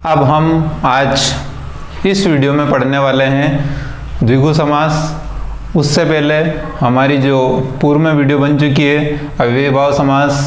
अब हम आज इस वीडियो में पढ़ने वाले हैं द्विगु समास। उससे पहले हमारी जो पूर्व में वीडियो बन चुकी है अव्ययीभाव समास,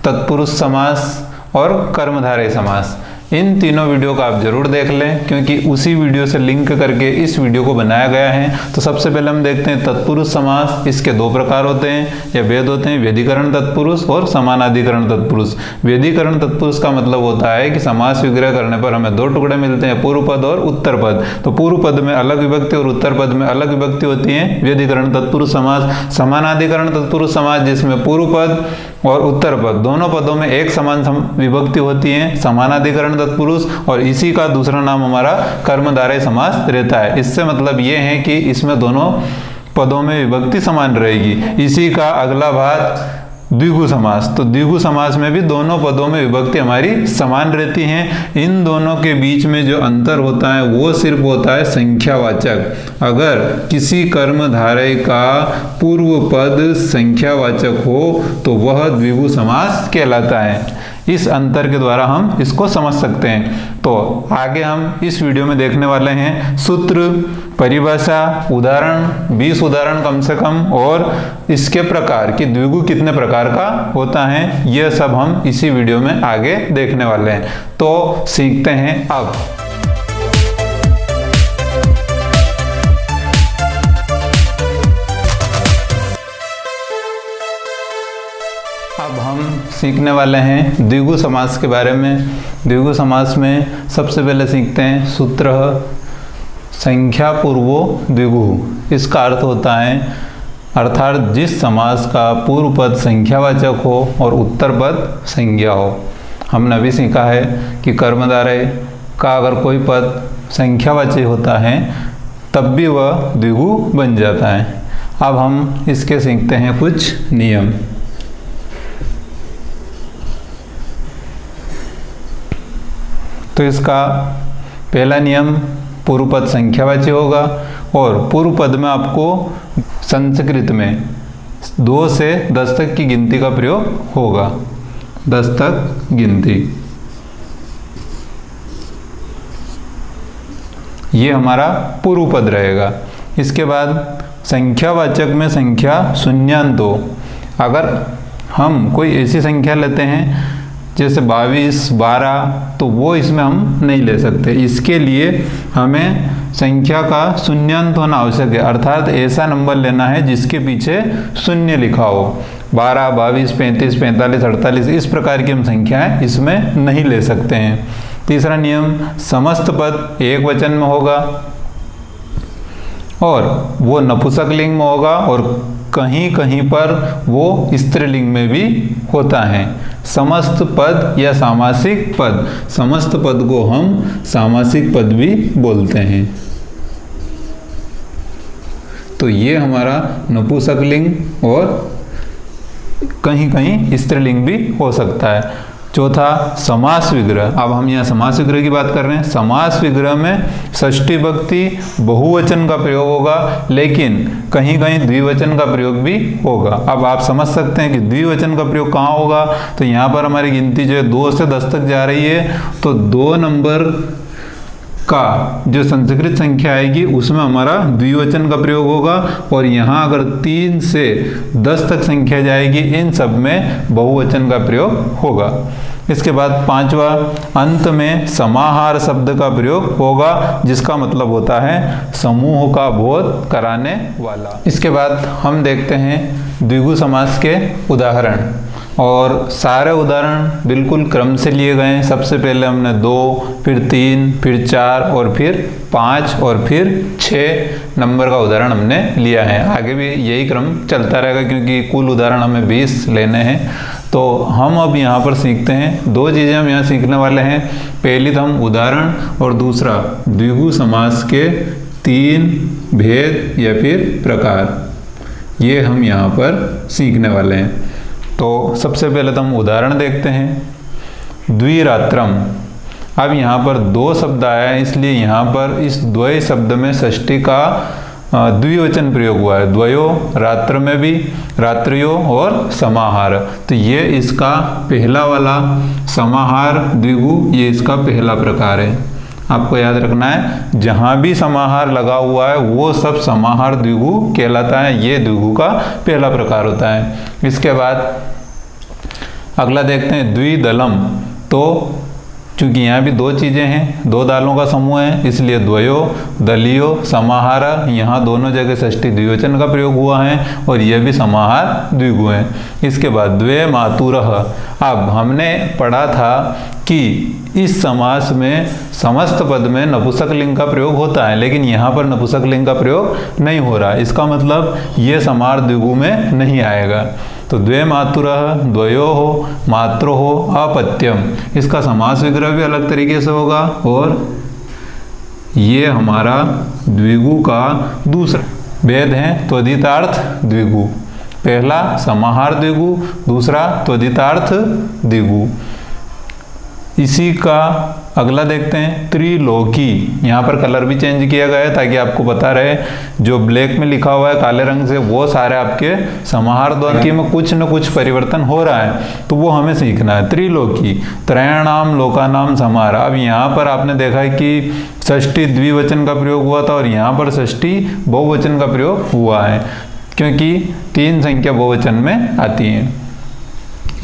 तत्पुरुष समास और कर्मधारय समास, इन तीनों वीडियो को आप जरूर देख लें क्योंकि उसी वीडियो से लिंक करके इस वीडियो को बनाया गया है। तो सबसे पहले हम देखते हैं तत्पुरुष समास। इसके दो प्रकार होते हैं या भेद होते हैं, व्यधिकरण तत्पुरुष और समानाधिकरण तत्पुरुष। व्यधिकरण तत्पुरुष का मतलब होता है कि समास विग्रह करने पर हमें दो टुकड़े मिलते हैं, पूर्व पद और उत्तर पद। तो पूर्व पद में अलग विभक्ति और उत्तर पद में अलग विभक्ति होती है, व्यधिकरण तत्पुरुष समास। समानाधिकरण तत्पुरुष समास जिसमें पूर्व पद और उत्तर पद दोनों पदों में एक समान विभक्ति होती है, समानाधिकरण तत्पुरुष। और इसी का दूसरा नाम हमारा कर्मधारय समास रहता है। इससे मतलब ये है कि इसमें दोनों पदों में विभक्ति समान रहेगी। इसी का अगला भाग द्विगु समास। तो द्विगु समास में भी दोनों पदों में विभक्ति हमारी समान रहती हैं। इन दोनों के बीच में जो अंतर होता है वो सिर्फ होता है संख्यावाचक। अगर किसी कर्मधारय का पूर्व पद संख्यावाचक हो तो वह द्विगु समास कहलाता है। इस अंतर के द्वारा हम इसको समझ सकते हैं। तो आगे हम इस वीडियो में देखने वाले हैं सूत्र, परिभाषा, उदाहरण, 20 उदाहरण कम से कम, और इसके प्रकार कि द्विगु कितने प्रकार का होता है, यह सब हम इसी वीडियो में आगे देखने वाले हैं। तो सीखते हैं अब। अब हम सीखने वाले हैं द्विगु समास के बारे में। द्विगु समास में सबसे पहले सीखते हैं सूत्र संख्या पूर्वो द्विगु। इसका अर्थ होता है अर्थात जिस समास का पूर्व पद संख्यावाचक हो और उत्तर पद संज्ञा हो। हमने अभी सीखा है कि कर्मधारय का अगर कोई पद संख्यावाचक होता है तब भी वह द्विगु बन जाता है। अब हम इसके सीखते हैं कुछ नियम। तो इसका पहला नियम पूर्व पद संख्यावाची होगा और पूर्व पद में आपको संस्कृत में 2 से 10 तक की गिनती का प्रयोग होगा। 10 तक गिनती, ये हमारा पूर्व पद रहेगा। इसके बाद संख्यावाचक में संख्या शून्यांत हो। अगर हम कोई ऐसी संख्या लेते हैं जैसे 22, 12, तो वो इसमें हम नहीं ले सकते। इसके लिए हमें संख्या का शून्यांत होना आवश्यक है, अर्थात ऐसा नंबर लेना है जिसके पीछे शून्य लिखा हो। 12, 22, 35, 45, 48 इस प्रकार की हम संख्याएं इसमें नहीं ले सकते हैं। तीसरा नियम, समस्त पद एक वचन में होगा और वो नपुंसकलिंग में होगा और कहीं कहीं पर वो स्त्रीलिंग में भी होता है। समस्त पद या सामासिक पद, समस्त पद को हम सामासिक पद भी बोलते हैं। तो ये हमारा नपुंसकलिंग और कहीं कहीं स्त्रीलिंग भी हो सकता है। चौथा, समास विग्रह। अब हम यहाँ समास विग्रह की बात कर रहे हैं। समास विग्रह में षष्ठी विभक्ति बहुवचन का प्रयोग होगा, लेकिन कहीं कहीं द्विवचन का प्रयोग भी होगा। अब आप समझ सकते हैं कि द्विवचन का प्रयोग कहाँ होगा। तो यहाँ पर हमारी गिनती जो है 2 से 10 तक जा रही है, तो 2 नंबर का जो संस्कृत संख्या आएगी उसमें हमारा द्विवचन का प्रयोग होगा। और यहाँ अगर 3 से 10 तक संख्या जाएगी, इन सब में बहुवचन का प्रयोग होगा। इसके बाद 5वां, अंत में समाहार शब्द का प्रयोग होगा, जिसका मतलब होता है समूह का बोध कराने वाला। इसके बाद हम देखते हैं द्विगु समास के उदाहरण, और सारे उदाहरण बिल्कुल क्रम से लिए गए हैं। सबसे पहले हमने 2, फिर 3, फिर 4 और फिर 5 और फिर 6 नंबर का उदाहरण हमने लिया है। आगे भी यही क्रम चलता रहेगा क्योंकि कुल उदाहरण हमें 20 लेने हैं। तो हम अब यहाँ पर सीखते हैं 2 चीज़ें हम यहाँ सीखने वाले हैं। पहली तो हम उदाहरण और दूसरा द्विगु समास के 3 भेद या फिर प्रकार, ये हम यहाँ पर सीखने वाले हैं। तो सबसे पहले तो हम उदाहरण देखते हैं। द्विरात्रम। अब यहाँ पर 2 शब्द आया है, इसलिए यहाँ पर इस द्वय शब्द में षष्ठी का द्विवचन प्रयोग हुआ है। द्वयो, रात्र में भी, रात्रियो और समाहार। तो ये इसका पहला वाला समाहार द्विगु, ये इसका पहला प्रकार है। आपको याद रखना है, जहाँ भी समाहार लगा हुआ है वो सब समाहार द्विगु कहलाता है। ये द्विगु का पहला प्रकार होता है। इसके बाद अगला देखते हैं द्विदलम। तो चूंकि यहाँ भी दो चीज़ें हैं, दो दालों का समूह है, इसलिए द्वयो, दलियो, समाहार, यहाँ दोनों जगह षष्ठी द्विवचन का प्रयोग हुआ है और यह भी समाहार द्विगु है। इसके बाद द्वे मातुरः। अब हमने पढ़ा था कि इस समास में समस्त पद में नपुंसकलिंग का प्रयोग होता है, लेकिन यहाँ पर नपुंसकलिंग का प्रयोग नहीं हो रहा। इसका मतलब ये समाहार द्विगु में नहीं आएगा। तो द्वे मातुरः, द्वयो हो, मात्रो हो, अपत्यम, इसका समास विग्रह भी अलग तरीके से होगा। और ये हमारा द्विगु का दूसरा भेद है, त्वदितार्थ द्विगु। पहला समाहार द्विगु, दूसरा त्वदितार्थ द्विगु। इसी का अगला देखते हैं त्रिलोकी। यहाँ पर कलर भी चेंज किया गया है ताकि आपको पता रहे, जो ब्लैक में लिखा हुआ है काले रंग से वो सारे आपके समाहार द्वंद्व में कुछ न कुछ परिवर्तन हो रहा है, तो वो हमें सीखना है। त्रिलोकी, त्रयाणाम लोकानाम समाहार। अब यहाँ पर आपने देखा है कि षष्ठी द्विवचन का प्रयोग हुआ था और यहाँ पर षष्ठी बहुवचन का प्रयोग हुआ है, क्योंकि 3 संख्या बहुवचन में आती है।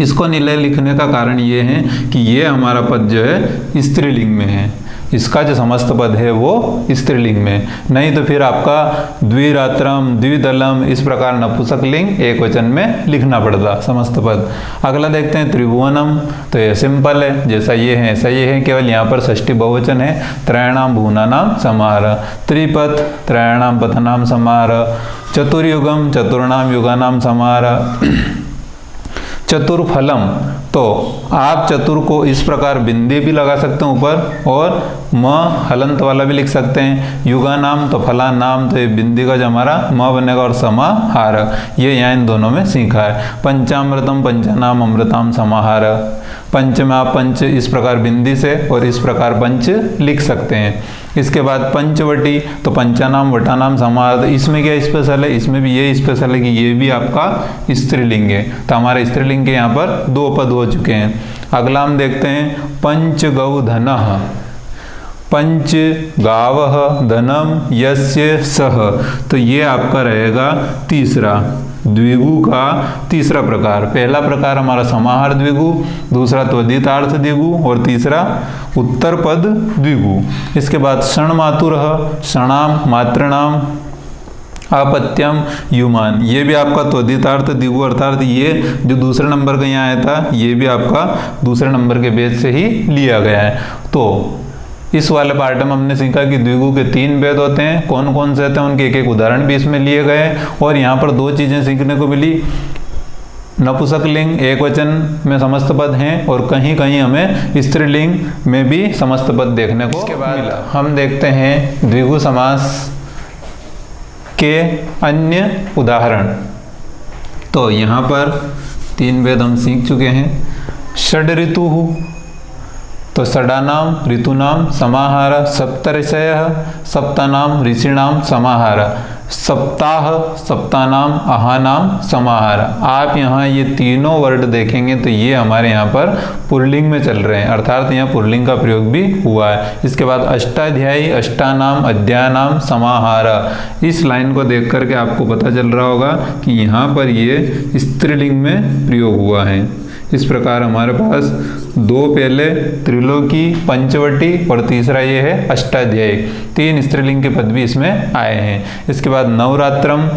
इसको निलय लिखने का कारण ये है कि ये हमारा पद जो है स्त्रीलिंग में है, इसका जो समस्त पद है वो स्त्रीलिंग में, नहीं तो फिर आपका द्विरात्रम, द्विदलम इस प्रकार नपुंसकलिंग एक वचन में लिखना पड़ता समस्त पद। अगला देखते हैं त्रिभुवनम। तो ये सिंपल है, जैसा ये है ऐसा ये है, केवल यहाँ पर षष्ठी बहुवचन है। त्रयाणाम भुवनानाम समाहार, त्रिपथ त्रयाणाम पथनाम समाहार, चतुर्युगम चतुर्णाम युगानाम समाहार। चतुर्फलम, तो आप चतुर को इस प्रकार बिंदी भी लगा सकते हैं ऊपर, और म हलंत वाला भी लिख सकते हैं। युगा नाम तो फला नाम, तो ये बिंदी का जो हमारा म बनेगा, और समाहार ये यहाँ इन दोनों में सीखा है। पंचामृतम पंचनाम अमृताम समाहार। पंच में आप पंच इस प्रकार बिंदी से और इस प्रकार पंच लिख सकते हैं। इसके बाद पंचवटी, तो पंचानाम वटानाम समाहार। इसमें क्या स्पेशल है, इसमें भी ये स्पेशल है कि ये भी आपका स्त्रीलिंग है। तो हमारे स्त्रीलिंग के यहाँ पर 2 पद हो चुके हैं। अगला हम देखते हैं पंचगौ धनः। पंच गावः धनम यस्य सह। तो ये आपका रहेगा तीसरा द्विगु का तीसरा प्रकार। पहला प्रकार हमारा समाहार द्विगु, दूसरा त्वदितार्थ द्विगु और तीसरा उत्तर पद द्विगु। इसके बाद षण मातुरः, षणाम मातृणाम अपत्यम युमान। ये भी आपका त्वदितार्थ द्विगु, अर्थात ये जो दूसरे नंबर का यहाँ आया था ये भी आपका दूसरे नंबर के भेद से ही लिया गया है। तो इस वाले पार्ट में हमने सीखा कि द्विगु के 3 भेद होते हैं, कौन कौन से होते हैं, उनके एक उदाहरण भी इसमें लिए गए। और यहाँ पर 2 चीज़ें सीखने को मिली, नपुंसकलिंग एक वचन में समस्त पद हैं और कहीं कहीं हमें स्त्रीलिंग में भी समस्त पद देखने को मिला। हम देखते हैं द्विगु समास के अन्य उदाहरण। तो यहाँ पर 3 भेद हम सीख चुके हैं। षड ऋतु, तो षडानाम ऋतूनाम समाहार। सप्तऋषयः, सप्तानाम ऋषीणाम समाहार। सप्ताह, सप्तानाम अहानाम समाहार। आप यहाँ ये तीनों वर्ड देखेंगे तो ये हमारे यहाँ पर पुल्लिंग में चल रहे हैं, अर्थात यहाँ पुल्लिंग का प्रयोग भी हुआ है। इसके बाद अष्टाध्यायी, अष्टानाम अध्यायानाम समाहार। इस लाइन को देख करके आपको पता चल रहा होगा कि यहाँ पर ये स्त्रीलिंग में प्रयोग हुआ है। इस प्रकार हमारे पास 2 पहले त्रिलोकी, पंचवटी और तीसरा ये है अष्टाध्यायी। 3 स्त्रीलिंग के पद भी इसमें आए हैं। इसके बाद नवरात्रम,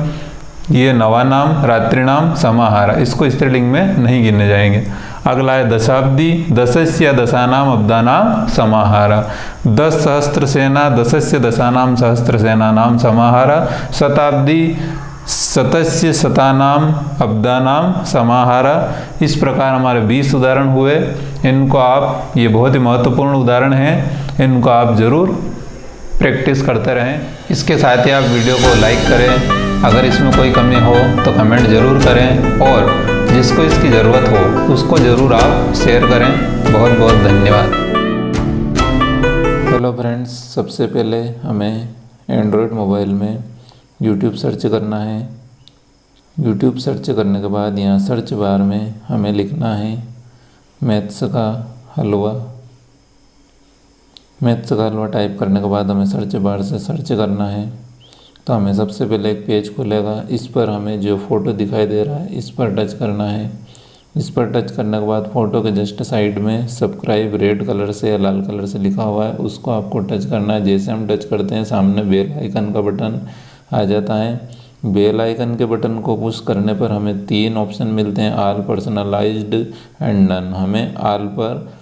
ये नवानाम रात्रिनाम समाहार, इसको स्त्रीलिंग में नहीं गिने जाएंगे। अगला है दशाब्दी, दशस्य दशानाम अब्दानाम समाहार। 10 सहस्त्र सेना, दशस्य दशानाम सहस्त्र सेनानाम समाहार। शताब्दी, शतस्य शतानाम अब्दानाम समाहार। इस प्रकार हमारे 20 उदाहरण हुए। इनको आप, ये बहुत ही महत्वपूर्ण उदाहरण हैं, इनको आप जरूर प्रैक्टिस करते रहें। इसके साथ ही आप वीडियो को लाइक करें, अगर इसमें कोई कमी हो तो कमेंट ज़रूर करें, और जिसको इसकी ज़रूरत हो उसको ज़रूर आप शेयर करें। बहुत बहुत धन्यवाद। हेलो फ्रेंड्स, सबसे पहले हमें एंड्रॉयड मोबाइल में यूट्यूब सर्च करना है। यूट्यूब सर्च करने के बाद यहाँ सर्च बार में हमें लिखना है मैथ्स का हलवा। मैथ्स का हलवा टाइप करने के बाद हमें सर्च बार से सर्च करना है। तो हमें सबसे पहले एक पेज खुलेगा, इस पर हमें जो फ़ोटो दिखाई दे रहा है इस पर टच करना है। इस पर टच करने के बाद फ़ोटो के जस्ट साइड में सब्सक्राइब रेड कलर से या लाल कलर से लिखा हुआ है, उसको आपको टच करना है। जैसे हम टच करते हैं सामने बेल आइकन का बटन आ जाता है। बेल आइकन के बटन को पुश करने पर हमें 3 ऑप्शन मिलते हैं, ऑल, पर्सनलाइज्ड एंड नन। हमें ऑल पर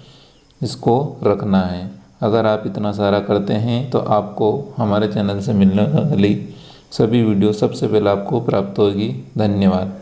इसको रखना है। अगर आप इतना सारा करते हैं तो आपको हमारे चैनल से मिलने वाली सभी वीडियो सबसे पहले आपको प्राप्त होगी। धन्यवाद।